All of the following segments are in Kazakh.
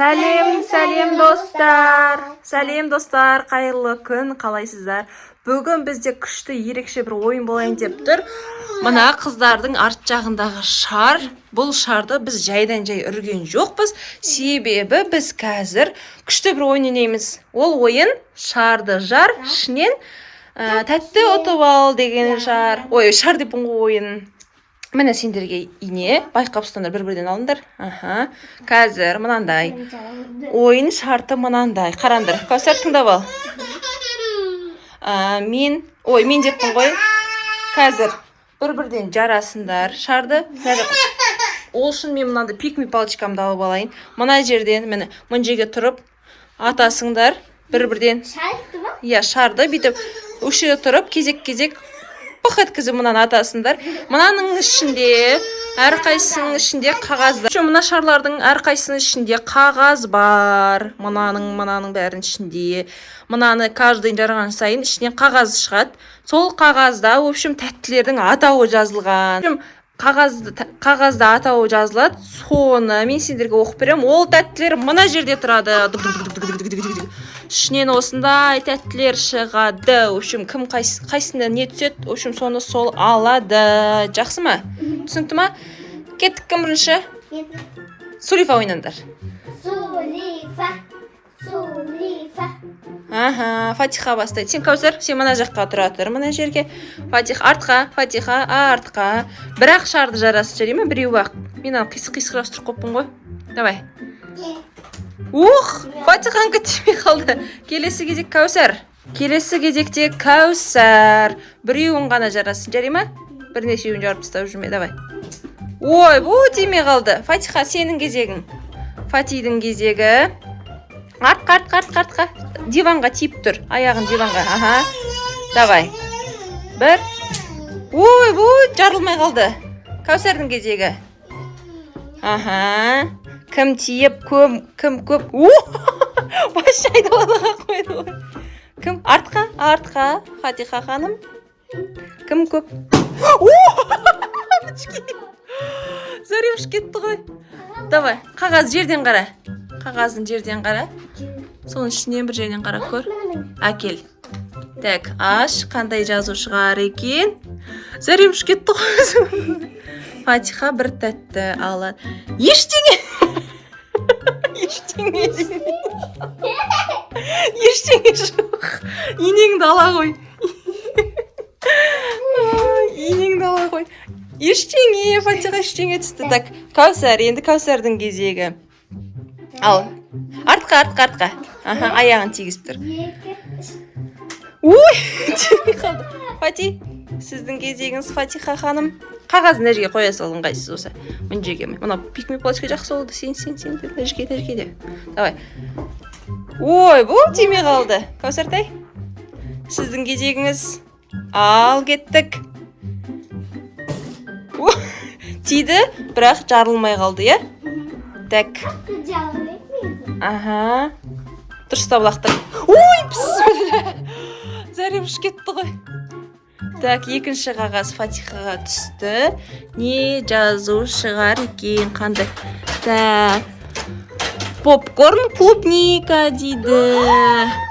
Сәлем достар. Сәлем достар, қайырлы күн, қалайсыздар? Бүгін бізде күшті ерекше бір ойын болайын деп тұр. Мына қыздардың арт жағындағы шар. Бұл шарды біз жайдан жай үрген жоқпыз. Себебі біз қазір күшті бір ойын ойнаймыз. Ол ойын шарды жар, ішінен тәтті ұтып ал деген шар. Ой, шар деп ойын. Міне сендерге ине, байқап ұстандар, бір-бірден алыңдар. Қазір мынандай. Ойын шарты мынандай. Қарандар, Кәусар тыңдап ал. Мен деппін ғой. Қазір бір-бірден жарасындар шарды. Ол үшін мен мынандай пикми палочкамды алып алайын. Мына жерден, міне, мына жерге тұрып атасыңдар бір-бірден. Шарды бүйтіп өшіре тұрып, кезек-кезек бұқ еткізіп мұнан атасындар. Мынаның ішінде, әрқайсының ішінде қағаздар. Мына шарлардың әрқайсының ішінде қағаз бар. Мынаның бәрін ішінде. Мынаны каждый жарған сайын ішінен қағаз шығады. Сол қағазда, в общем, тәттілердің атауы жазылған. Қағазда атауы жазылады. Соны мен сендерге оқып берем. Ол тәттілер мына жерде тұрады. Ішінен осындай тәттілер шығады. В общем, кім қайсында не түседі, в общем, соны сол алады. Жақсы ма? Түсінікті ма? Кеттік, кім бірінші? Сулифа ойнаңдар. Фатиха бастайды. Сен, Кәусар, сен мына жаққа тұра тұр, мына жерге. Фатиха артқа. Бірақ шарды жарасы жарай ма? Біреу бақ. Мен қисық-қисық тұрып қоппын ғой. Давай. Фатихаң күтпей қалды. Келесі кезек Кәусар. Келесі кезекте Кәусар. Біреуін ғана жарасын, жарай ма? Бірнешеуін жарып тастап жүрме, давай. Бұл тимей қалды. Фатиха, сенің кезегің. Фатидің кезегі. Артқа. Диванға тиіп тұр. Аяғын диванға. Давай. Бір. Жарылмай қалды. Кәусардың кезегі. Кім тиіп, кім көп. Башы айдаладаға қойды ғой. Кім? Артқа. Фатиха ханым. Кім көп? Зарюш кетті ғой. Давай, қағаз жерден қара. Қағазын жерден қара. Соның ішінен бір жерден қара көр. Әкел. Так, аш, қандай жазу шығар екен? Зарюш кетті ғой. Фатиха бір тәтті алады. Ештеңе жоқ. Инеңді ала қой. Ештеңе, Фатиха ештеңе түсті. Так, Кәусар, енді Кәусардың кезегі. Ал, артқа. Аяғын тегізіп тұр. Тегізіп қалды. Фати, сіздің кезегіңіз, Фатиха ханым. Қағазын жерге қоя салың қайсыз осы. Мына жерге. Мына пикми палочка жақсы болды. Сен. Жерге де. Давай. Бұл тимей қалды. Кәусартай, сіздің кезегіңіз. Ал, кеттік. Тиді, бірақ жарылмай қалды, е? Так. Дұрыстап лақтыр. Бісміллә. Зарюш кетті ғой. Так, екінші қағаз Фатихаға түсті. Не жазу шығар екен, қандай? Так. Попкорн клубника дейді.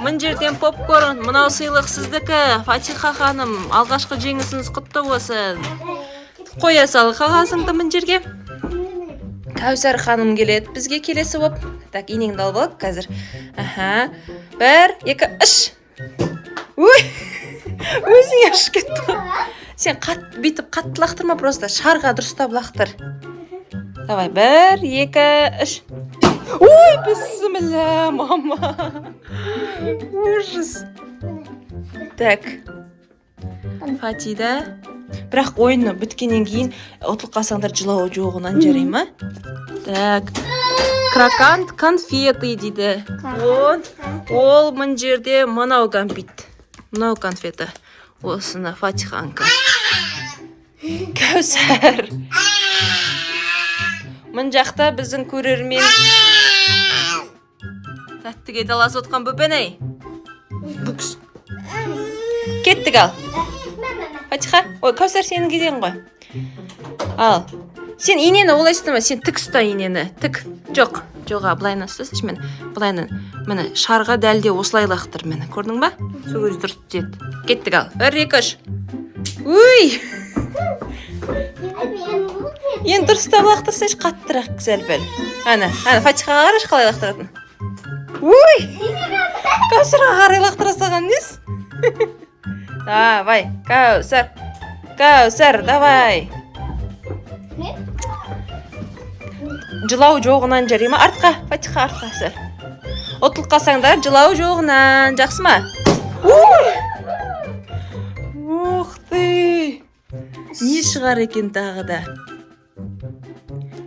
Мына жерден попкорн, мынау сыйлық сіздікі. Фатиха ханым, алғашқы жеңісіңіз құтты болсын. Қоя сал қағазыңды мына жерге. Кәусар ханым келеді бізге келесі боп. Так, инеңді алып алып қазір. 1, 2, 3. Өзің ашып кетті ғой. Сен бүйтіп қатты лақтырма, просто шарға дұрыстап лақтыр. Давай, 1, 2, 3. Бісміллә, мама. Ужас. Так. Фатида. Бірақ ойыны біткенен кейін ұтылып қалсаңдар жылауы жоғынан жарай ма? Так. Крокант конфеты дейді. Ол мына жерде мынау конфет. Мынау конфеті. Осыны Фатиханка. Кәусар. Мына жақта біздің көрермен тәттіге таласып отқан бөпен-ай. Бүкс. Кеттік ал. Фатиха, Кәусар сенің кезегің ғой. Ал. Сен инені олай істеме, сен тік ұста инені. Тік. Жоқ. жоға былайына ұстасайшы мені мені шарға дәлде осылай лақтыр мені көрдің ба сол көз дұрыс түседі кеттік ал 1 2 3 уй енді дұрыстап лақтырсайшы қаттырақ сәл-пәл ана Фатихаға қарашы қалай лақтыратын уй Кәусарға қарай лақтыра салған несі давай Кәусар давай жылау жоғынан жарай ма артқа Фатиха артқа сәл ұтылып қалсаңдар жылау жоғынан жақсы ма ух ты не шығар екен тағы да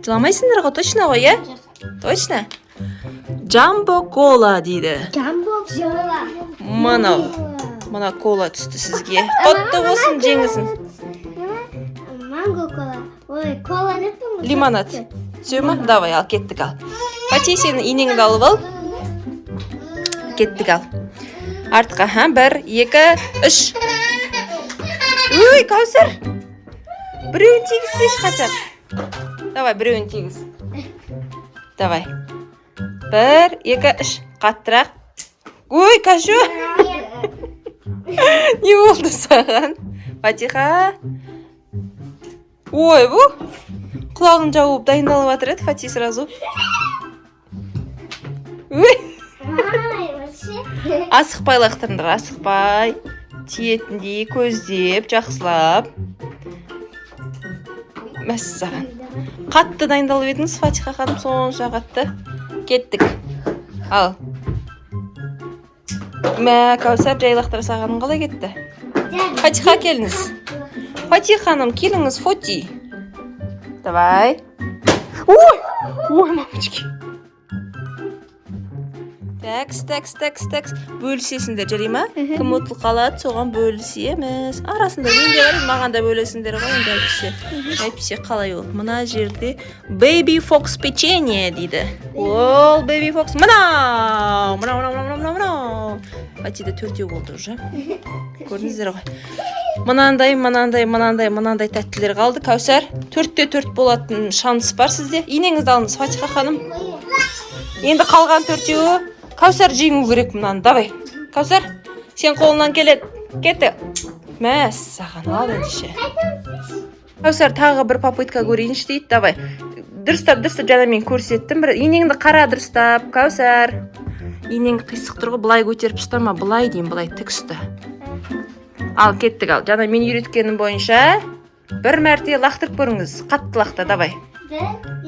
жыламайсыңдар ғой точно ғой иә точно Jumbo кола дейді Jumbo кола мына кола түсті сізге құтты болсын жеңізің Манго кола ой кола деп пе лимонад все ма давай ал кеттік ал Фати сен инеңді алып ал кеттік ал артқа 1 2 3 уй Кәусар біреуін тигізсейші хотя давай біреуін тигіз давай 1 2 3 қаттырақ ой Кәшу не болды саған Фатиха ой бұл құлағын жауып дайындалып жатыр еді Фати сразу асықпай лақтырыңдар асықпай тиетіндей көздеп жақсылап мәссаған қатты дайындалып едіңіз Фатиха ханым сонша қатты кеттік ал мә Кәусар жай лақтыра салғаның қалай кетті Фатиха келіңіз Фатиха ханым келіңіз Фоти давай ой мамочки такс бөлісесіңдер жарай ма кім ұтылып қалады соған бөлісеміз арасында мен де бар маған да бөлесіңдер ғой енді әйтпесе қалай ол мына жерде baby fox печенье дейді ол baby fox мынау Фатида 4 болды уже көрдіңіздер ғой мынандай тәттілер қалды Кәусар 4-те 4 болатын шанс бар сізде инеңізді алыңыз Фатиха ханым енді қалған 4-еуі Кәусар жеңу керек мынаны давай Кәусар сен қолынан келеді кетті мәссаған ал ендеше Кәусар тағы бір попытка көрейінші дейді давай дұрыстап жаңа мен көрсеттім бір инеңді қара дұрыстап Кәусар инеңді қисық тұр ғой былай көтеріп ұстама былай дейін былай тік ұста ал кеттік ал жаңа мен үйреткенім бойынша бір мәрте лақтырып көріңіз қатты лақта давай 1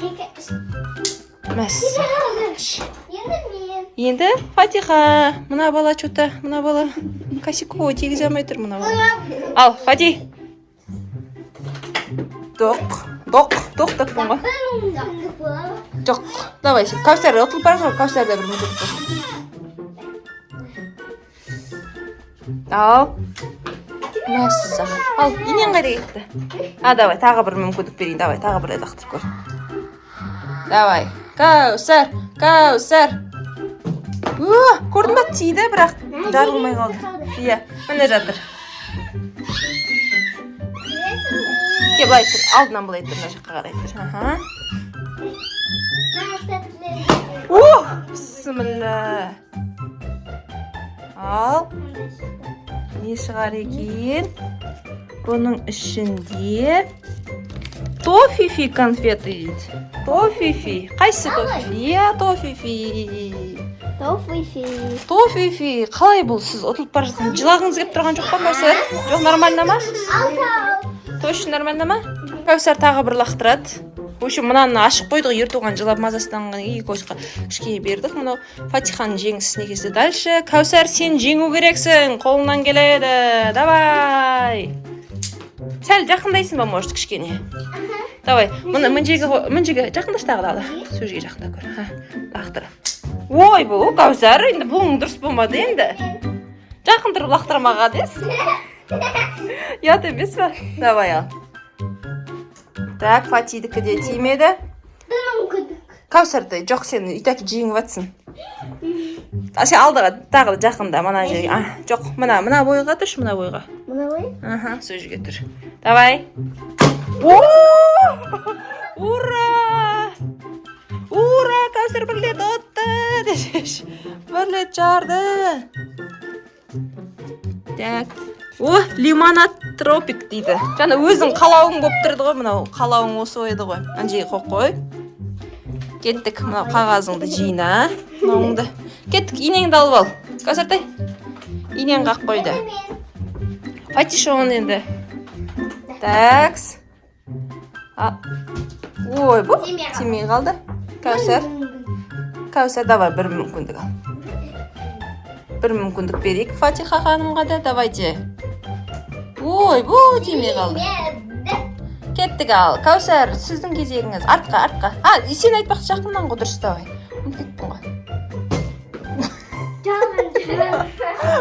2 мәссаған енді Фатиха мына бала что-то мына бала косяковый тигізе алмай тұр мына бала ал Фати тоқтаппын ғой жоқ давай Кәусар ұтылып бара жатыр Кәусар да бір ал мәссаған ал инең қайда кетті давай тағы бір мүмкіндік берейін давай тағы бір лақтырып көр давай Кәусар көрдің ба тиді бірақ жарылмай қалды иә міне жатыр ке былай тұр алдынан былай тұр мына жаққа қарай тұр бісміллә ал не шығар екен бұның ішінде тофифи конфеты дейді тофифи қайсы тофифи иә тофифи қалай бұл сіз ұтылып бара жатқан жылағыңыз келіп тұрған жоқ па Кәусар жоқ нормально ма точно нормально ма Кәусар тағы бір лақтырады в общем мынаны ашып қойдық ертуған жылап мазасызданған көзге кішкене бердік мынау Фатиханың жеңісіне кезде дальше Кәусар сен жеңу керексің қолыңнан келеді давай сәл жақындайсың ба может кішкене давай мына жерге жақындаш тағы да сол жерге жақындап көр лақтыр ой бұл Кәусар енді бұның дұрыс болмады енді жақын тұрып лақтырмаған ұят емес па давай ал так Фатидікі де тимеді Кәусарды жоқ сен үйтәкі жеңіп жатсың сен алдыға тағы жақында мына жерге жоқ мына бойға тұршы мына бойға мына бой сол жерге тұр давай ура Ура, Кәусар бір рет отты десеш. Бір рет жарды. Так. О, лимонад тропик дейді. Жаңа өзің қалауың болып тұрды ғой, мынау қалауың осы еді ғой. Анжей қоқ қой. Кеттік, мынау қағазыңды жина. Мынауыңды. Кеттік, инеңді алып ал. Кәусартай. Инең қақ қойды. Патишоғын енді. Такс. Ой, бұл тимей қалды. Кәусар, давай бір мүмкіндік ал. Бір мүмкіндік берейік Фатиха ханымға да, давайте. Ой, бұл тимей қалды. Кеттік ал. Кәусар, сіздің кезегіңіз. Артқа. Сен айтпақ жақыннан ғой, дұрыс давай. Кеттің ғой.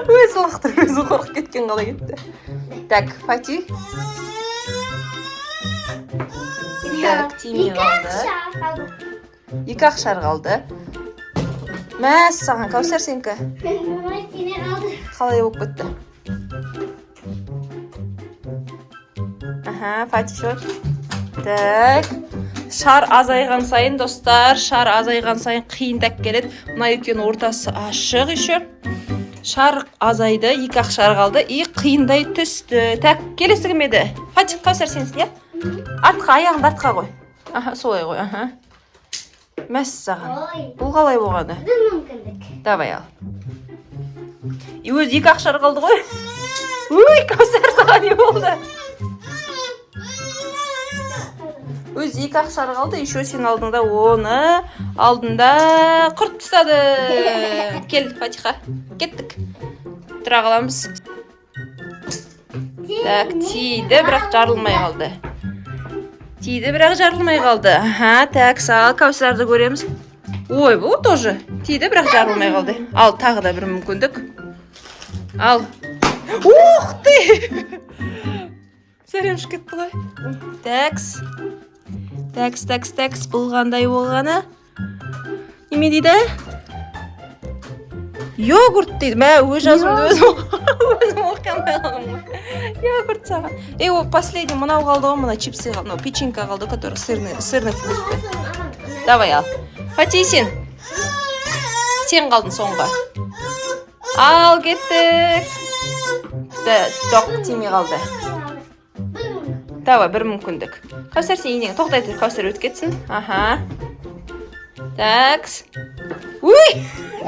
Өзі лақтыр, өзі қорқ кеткен қалай кетті. Так, Фати. Так, тимей қалды. Екі ақшар қалды. Мәс саған, Кәусар сенкі. Қалай болып кетті? Фати шот. Так. Шар азайған сайын, достар, шар азайған сайын қиындап келеді. Мына екеуінің ортасы ашық еще. Шар азайды, екі ақшар қалды. И қиындай түсті. Так, келесі кім еді? Фати, Кәусар сенсің, я? Артқа, аяғыңды артқа қой. Солай қой, Мәс саған. Бұл қалай болғаны? Давай ал. Өз екі ақшар қалды ғой. Өй, Кәусар саған не болды? Өз екі ақшар қалды, еще сен алдыңда оны, алдында құрт тұстады. Кел, Фатиха, кеттік. Тұра қаламыз. Так, тиді, бірақ жарылмай қалды. Так, сал, Кәусарды көреміз. Ой, бұл тоже. Тиді, бірақ жарылмай қалды. Ал, тағы да бір мүмкіндік. Ал. Ух ты! Сәремш кетті ғой. Такс, бұлғандай болғаны. Неме дейді? Йогурт дейді. Мә, өз жазымды өзім оққанбай қалғым. Йогурт саған. О, последний, мынау қалды ғой, мына чипсы қалды, печенька қалды, который сырный вкусты. Давай ал. Фати, сен қалдың соңға. Ал, кеттік. Тоқ тимей қалды. Давай, бір мүмкіндік. Кәусар, сен енең тоқтайды, Кәусар өт кетсін. Такс. Уй!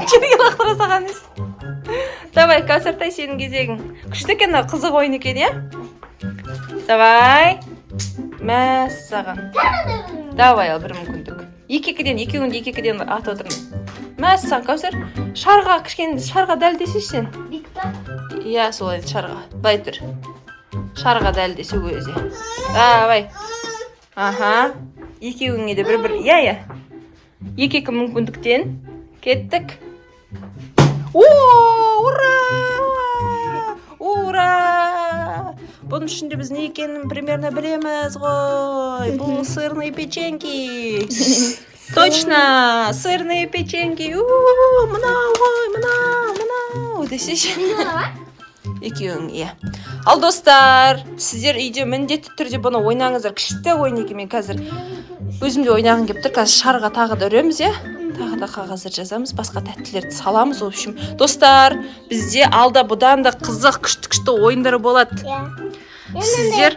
Кенеге лақтыра саған ес. Давай, Кәусартай, сенің кезегің. Күшті екен, қызық ойын екен, я? Давай. Мәс саған. Давай, ал, бір мүмкіндік. Екеуіңді ат отырмын. Мәс саған, Кәусар. Шарға дәл десеш сен. Иә, солай, шарға. Былай тұр. Шарға дәл десе өзі. Давай. Екеуіңе де бір. Иә. Екі мүмкіндіктен. Кеттік. Ура! Бұның ішінде біз не екенін примерно білеміз ғой. Бұл сырные печеньки. Точно, сырные печеньки. Мынау ғой, мынау. Десеш. Екеуің, иә. Ал, достар, сіздер үйде міндетті түрде бұны ойнаңыздар. Күшті ойын екен, мен қазір өзімде ойнағым келіп тұр. Қазір шарға тағы да үреміз, иә? Тағы да қағаздар жазамыз, басқа тәттілерді саламыз, в общем. Достар, бізде алда бұдан да қызық, күшті ойындар болады. Сіздер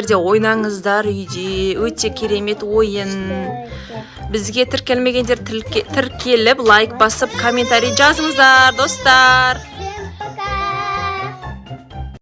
де ойнаңыздар үйде. Өте керемет ойын. Бізге тіркелмегендер тіркеліп, лайк басып, комментарий жазыңыздар, достар.